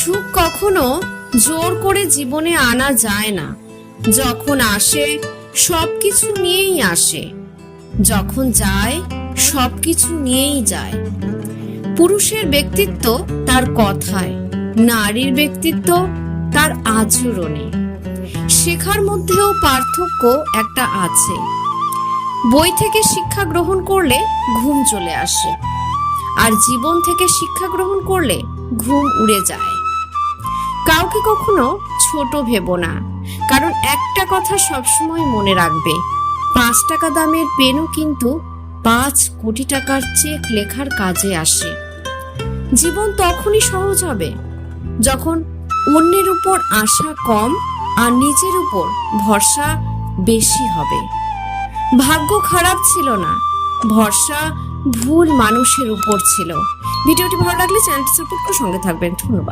সুখ কখনো জোর করে জীবনে আনা যায় না। যখন আসে সবকিছু নিয়েই আসে, যখন যায় সবকিছু নিয়েই যায়। পুরুষের ব্যক্তিত্ব তার কথায়, নারীর ব্যক্তিত্ব তার আচরণে। শেখার মধ্যেও পার্থক্য একটা আছে। বই থেকে শিক্ষা গ্রহণ করলে ঘুম চলে আসে, আর জীবন থেকে শিক্ষা গ্রহণ করলে ঘুম উড়ে যায়। কাউকে কখনো ছোট ভেবো না, কারণ একটা কথা সবসময় মনে রাখবে, 5 টাকা দামের পেনও কিন্তু 5 কোটি টাকার চেক লেখার কাজে আসে। জীবন তখনই সহজ হবে যখন অন্যের উপর আশা কম আর নিজের উপর ভরসা বেশি হবে। ভাগ্য খারাপ ছিল না, ভরসা ভুল মানুষের উপর ছিল। ভিডিওটি ভালো লাগলে চ্যানেলটি সাপোর্ট করে সঙ্গে থাকবেন। ধন্যবাদ।